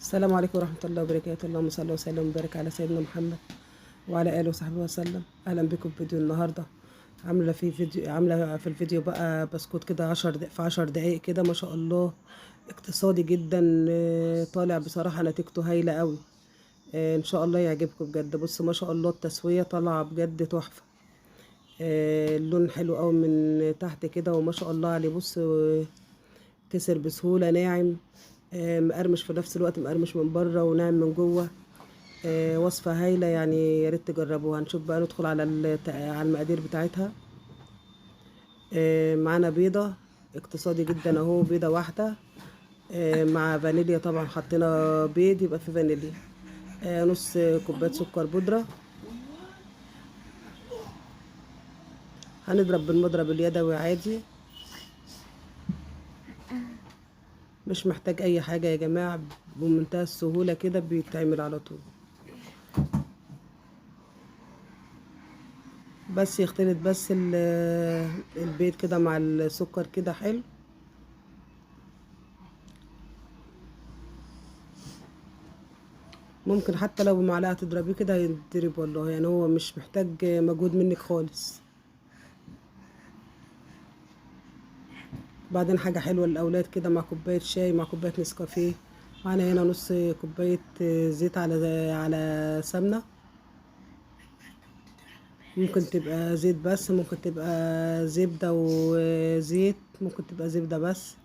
السلام عليكم ورحمة الله وبركاته. اللهم صل وسلم وبارك على سيدنا محمد وعلى آله وصحبه وسلم. أهلا بكم في فيديو النهاردة. عاملة في الفيديو بقى بسكوت كده 10 دقايق كده، ما شاء الله اقتصادي جدا. طالع بصراحة نتيجته هايلة قوي. إن شاء الله يعجبكم بجد. بص ما شاء الله التسوية طالعة بجد تحفة. اللون حلو قوي من تحت كده وما شاء الله عليه. بص كسر بسهولة، ناعم، مقرمش في نفس الوقت، مقرمش من بره وناعم من جوه. وصفة هايلة يعني، يا ريت تجربوها. هنشوف بقى، ندخل على على المقادير بتاعتها. معانا بيضة اقتصادي جدا اهو، بيضة واحدة مع فانيليا. طبعا حطينا بيض يبقى في فانيليا. نص كوباية سكر بودرة. هنضرب بالمضرب اليدوي عادي، مش محتاج اي حاجة يا جماعة، بمنتهى السهولة كده بيتعمل على طول. بس يختلط بس البيض كده مع السكر كده حلو. ممكن حتى لو بمعلقة تضربيه كده يتضرب والله، يعني هو مش محتاج مجهود منك خالص. بعدين حاجة حلوة للأولاد كده، مع كوباية شاي، مع كوباية نسكافيه. معانا هنا نص كوباية زيت على سمنة. ممكن تبقى زيت بس، ممكن تبقى زبدة وزيت، ممكن تبقى زبدة بس.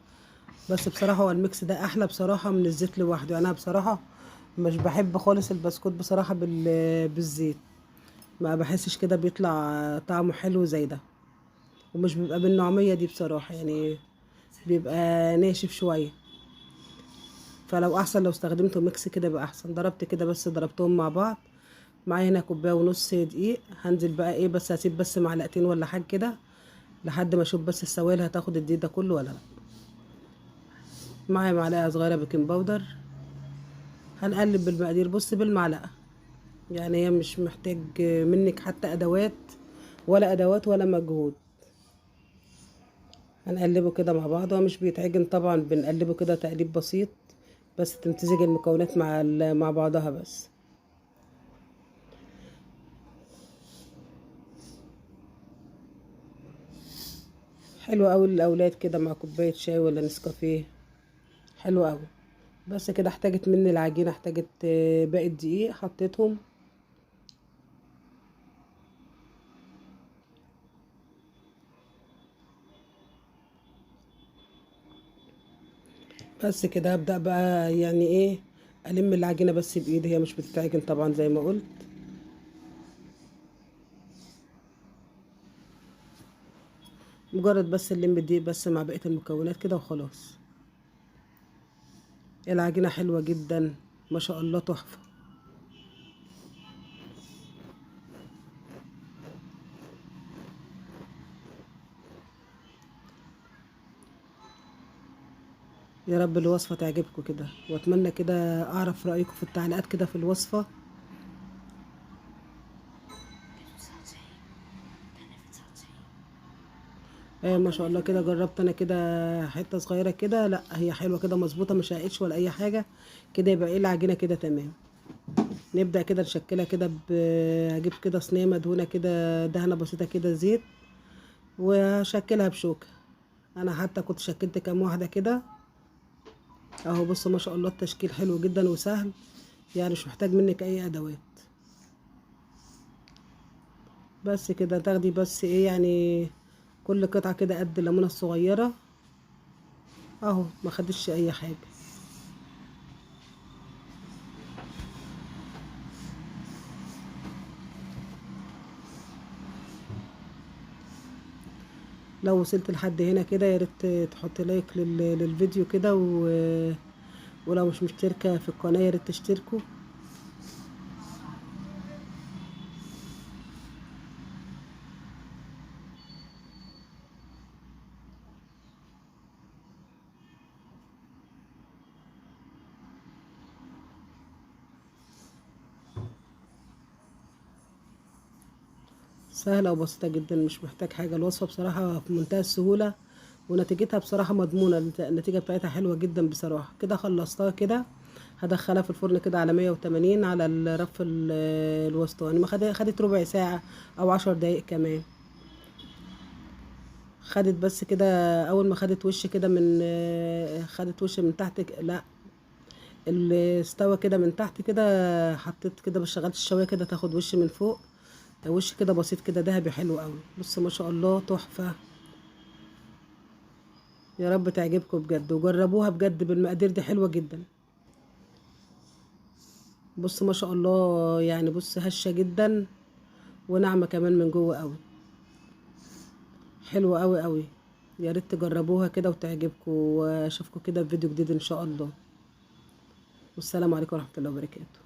بس بصراحة هو الميكس ده أحلى بصراحة من الزيت لوحده. يعني أنا بصراحة مش بحب خالص البسكوت بصراحة بالزيت. ما بحسش كده بيطلع طعمه حلو زي ده، ومش بيبقى بالنوعمية دي بصراحة، يعني بيبقى ناشف شوية. فلو احسن لو استخدمته ميكس كده يبقى احسن. ضربت كده بس، ضربتهم مع بعض. معايا هنا كوبايه ونص دقيق. هنزل بقى ايه، بس هسيب بس معلقتين ولا حاجه كده لحد ما اشوف بس السوائل هتاخد الدقيق ده كله ولا لا. معايا معلقه صغيره بيكنج باودر. هنقلب بالمقادير، بص بالمعلقه. يعني هي مش محتاج منك حتى ادوات ولا مجهود. هنقلبه كده مع بعض. هو مش بيتعجن طبعا، بنقلبه كده تقليب بسيط بس تمتزج المكونات مع بعضها بس. حلو قوي للاولاد كده مع كوبايه شاي ولا نسكافيه، حلو قوي. بس كده احتاجت مني العجينه، احتاجت باقي الدقيق حطيتهم. بس كده ابدا بقى، يعني ايه، الم العجينه بس بايدي، هي مش بتتعجن طبعا زي ما قلت. مجرد بس نلم الدقيق بس مع بقيه المكونات كده وخلاص. العجينه حلوه جدا ما شاء الله، تحفه. يا رب الوصفه تعجبكم كده، واتمنى كده اعرف رايكم في التعليقات كده في الوصفه. ما شاء الله كده. جربت انا كده حته صغيره كده، لا هي حلوه كده مظبوطه، مش هقش ولا اي حاجه. كده يبقى ايه العجينه كده تمام. نبدا كده نشكلها كده هجيب كده صينيه مدهونه كده دهنه بسيطه كده زيت، وهشكلها بشوكه. انا حتى كنت شكلت كام واحده كده اهو. بص ما شاء الله التشكيل حلو جدا وسهل، يعني مش محتاج منك اي ادوات. بس كده تاخدي بس ايه، يعني كل قطعه كده قد الليمونه الصغيره اهو، ما خدتش اي حاجه. لو وصلت لحد هنا كده يا ريت تحط لايك للفيديو كده ولو مش مشتركة في القناة يا ريت تشتركوا. سهلة وبسيطة جدا، مش محتاج حاجة. الوصفة بصراحة في منتهى السهولة، ونتيجتها بصراحة مضمونة. النتيجة بتاعتها حلوة جدا بصراحة. كده خلصتها كده. هدخلها في الفرن كده على 180 على الرف الوسطاني. ما خدت ربع ساعة او 10 دقايق كمان. خدت بس كده، اول ما خدت وش كده من خدت وش من تحت لا، اللي استوى كده من تحت كده، حطيت كده شغلت الشوايه كده تاخد وش من فوق، وش كده بسيط كده ذهبي حلو قوي. بص ما شاء الله تحفه. يا رب تعجبكم بجد وجربوها بجد بالمقادير دي، حلوه جدا. بص ما شاء الله يعني، بص هشه جدا وناعمه كمان من جوه قوي، حلوه قوي قوي. يا ريت تجربوها كده وتعجبكم، واشوفكم كده في فيديو جديد ان شاء الله. والسلام عليكم ورحمه الله وبركاته.